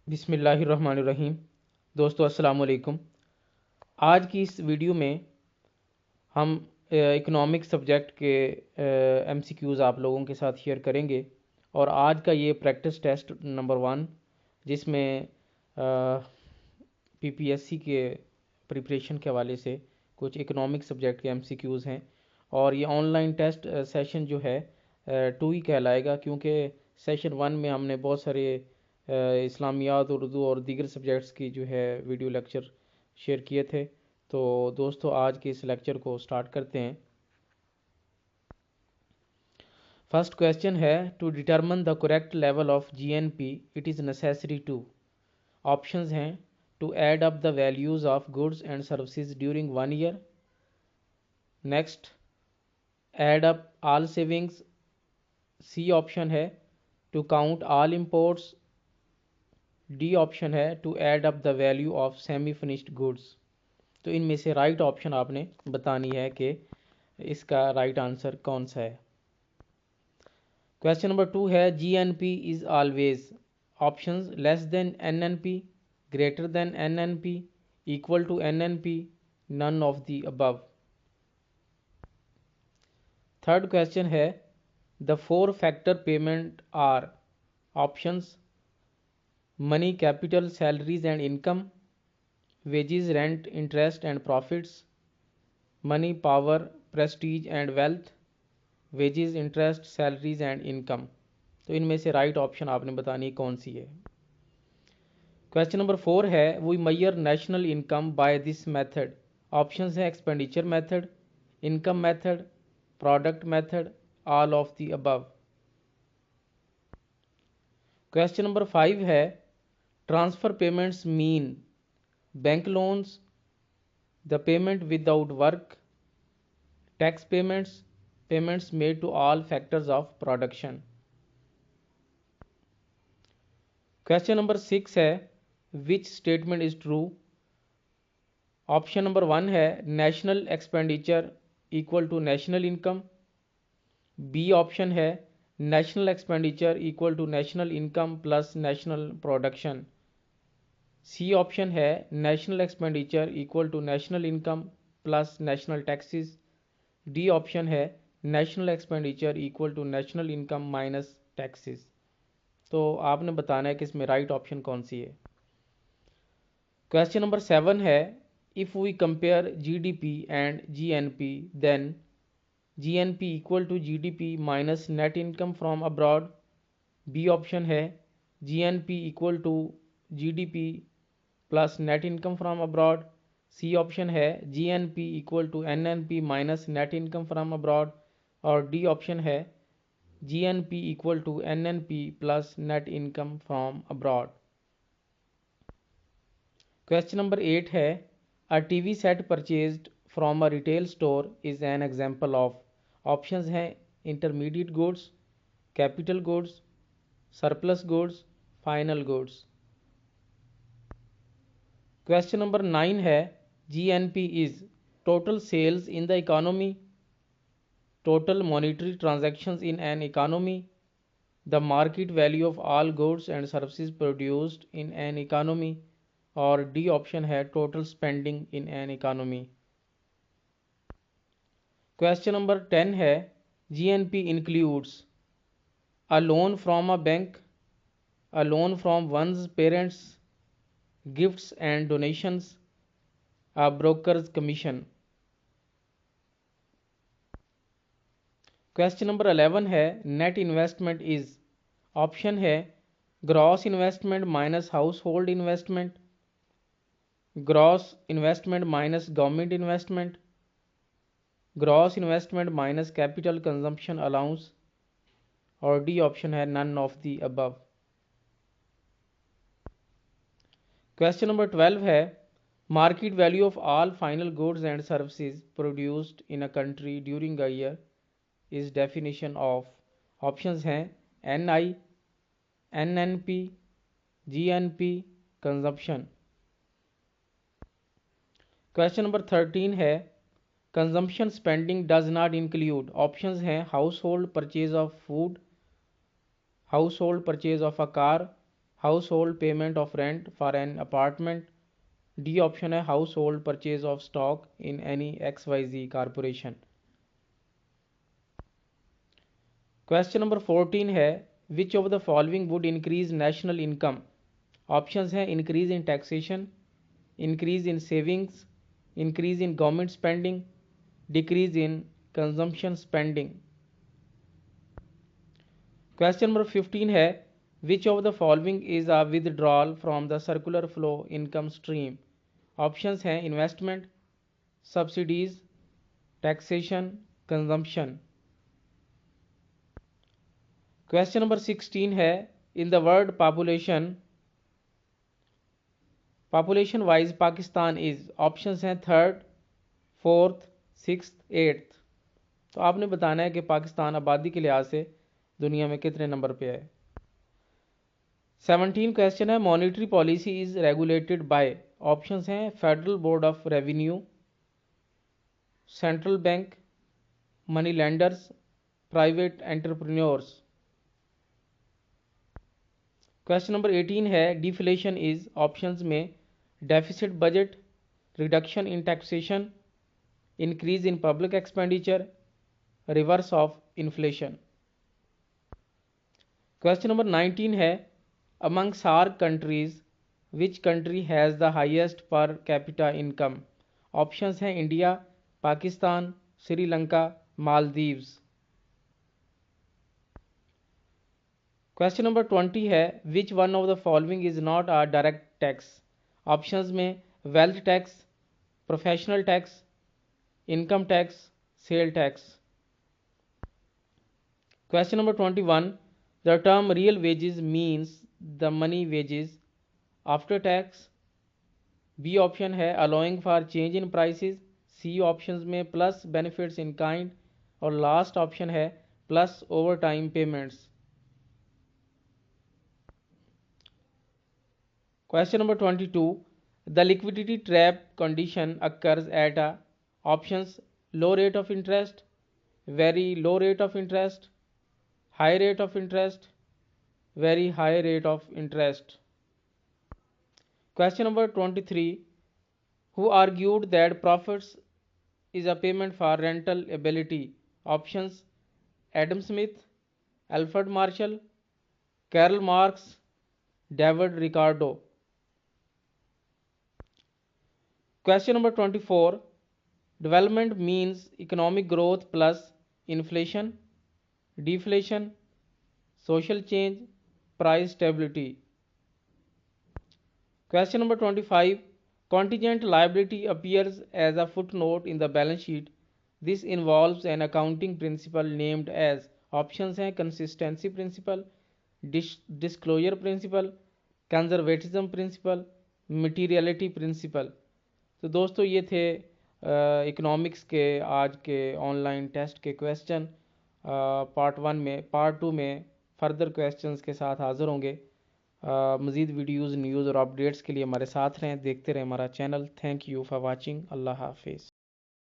बिस्मिल्लाहिर्रहमानिर्रहीम। दोस्तों अस्सलाम वालेकुम। आज की इस वीडियो में हम इकोनॉमिक सब्जेक्ट के एमसीक्यूज़ आप लोगों के साथ शेयर करेंगे और आज का ये प्रैक्टिस टेस्ट नंबर 1 जिसमें पीपीएससी के प्रिपरेशन के हवाले से कुछ इकोनॉमिक सब्जेक्ट के एमसीक्यूज़ हैं और ये ऑनलाइन टेस्ट सेशन जो है 2 ही कहलाएगा, क्योंकि सेशन 1 में हमने बहुत सारे इस्लामियात, उर्दू और दीगर सब्जेक्ट्स की जो है वीडियो लेक्चर शेयर किए थे। तो दोस्तों आज के इस लेक्चर को स्टार्ट करते हैं। फर्स्ट क्वेश्चन है, to determine the correct level of GNP it is necessary to. Options हैं to add up the values of goods and services during 1 year, next add up all savings, C option है to count all imports, D option है to add up the value of semi finished goods. तो इनमें से right option आपने बतानी है कि इसका राइट आंसर कौन सा है। क्वेश्चन नंबर 2 है, GNP is always options less than NNP, greater than NNP, equal to NNP, none of the above. Third question है, the 4 factor payment are options money, capital, salaries and income, wages, rent, interest and profits, money, power, prestige and wealth, wages, interest, salaries and income। तो इनमें से right option आपने बतानी कौन सी है। Question number 4 है, we measure national income by this method. Options हैं expenditure method, income method, product method, all of the above. Question number 5 है, transfer payments mean bank loans, the payment without work, tax payments, payments made to all factors of production। Question number 6 है, which statement is true। Option number 1 है national expenditure equal to national income, B option है national expenditure equal to national income plus national production, C option है national expenditure equal to national income plus national taxes, D option है national expenditure equal to national income minus taxes. तो आपने बताना है कि इसमें right option कौन सी है। क्वेश्चन नंबर 7 है, if we compare GDP and GNP then GNP equal to GDP minus net income from abroad, B option है GNP equal to GDP plus net income from abroad, C option है GNP equal to NNP minus net income from abroad, और D option है GNP equal to NNP plus net income from abroad. Question number 8 है, a TV set purchased from a retail store is an example of. Options हैं intermediate goods, capital goods, surplus goods, final goods. Question number 9 है, GNP is total sales in the economy, total monetary transactions in an economy, the market value of all goods and services produced in an economy, और D option है total spending in an economy. Question number 10 है, GNP includes a loan from a bank, a loan from one's parents, gifts and donations, a brokers commission. Question number 11 है, net investment is. Option है gross investment minus household investment, gross investment minus government investment, gross investment minus capital consumption allowance, और D option है none of the above. Question number 12 है, market value of all final goods and services produced in a country during a year is definition of. Options हैं NI, NNP, GNP, consumption. Question number 13 है, consumption spending does not include. Options हैं household purchase of food, household purchase of a car, household payment of rent for an apartment. D option है household purchase of stock in any XYZ corporation. Question number 14 है which of the following would increase national income. Options हैं increase in taxation, increase in savings, increase in government spending, decrease in consumption spending. Question number 15 है which of the following is a withdrawal from the circular flow income stream. Options हैं investment, subsidies, taxation, consumption. Question number 16 है in the world population wise Pakistan is. Options हैं third, fourth, sixth, eighth. तो आपने बताना है कि पाकिस्तान आबादी के लिहाज से दुनिया में कितने नंबर पे है। 17 क्वेश्चन है monetary policy is regulated by. Options हैं federal board of revenue, central bank, money lenders, private entrepreneurs. Question number 18 है डिफ्लेशन इज। ऑप्शंस में deficit budget, reduction in taxation, increase in public expenditure, reverse of inflation. Question number 19 है among SAARC countries which country has the highest per capita income. Options हैं India, Pakistan, Sri Lanka, Maldives. Question number 20 है which one of the following is not a direct tax. Options में wealth tax, professional tax, income tax, sale tax. Question number 21 the term real wages means the money wages after tax. B option है allowing for change in prices. C options में plus benefits in kind और last option है plus over time payments. Question number 22. The liquidity trap condition occurs at a options low rate of interest, very low rate of interest, high rate of interest, very high rate of interest. Question number 23. Who argued that profits is a payment for rental ability? Options Adam Smith, Alfred Marshall, Karl Marx, David Ricardo. Question number 24. Development means economic growth plus inflation, deflation, social change, price stability. Question number 25. Contingent liability appears as a footnote in the balance sheet. This involves an accounting principle named as options हैं consistency principle, disclosure principle, conservatism principle, materiality principle. तो दोस्तों ये थे economics के आज के online test के question. Part 1 में, पार्ट 2 में फर्दर क्वेश्चंस के साथ हाज़िर होंगे। मज़ीद वीडियोज़, न्यूज़ और अपडेट्स के लिए हमारे साथ रहें, देखते रहें हमारा चैनल। Thank you for watching. Allah हाफिज़।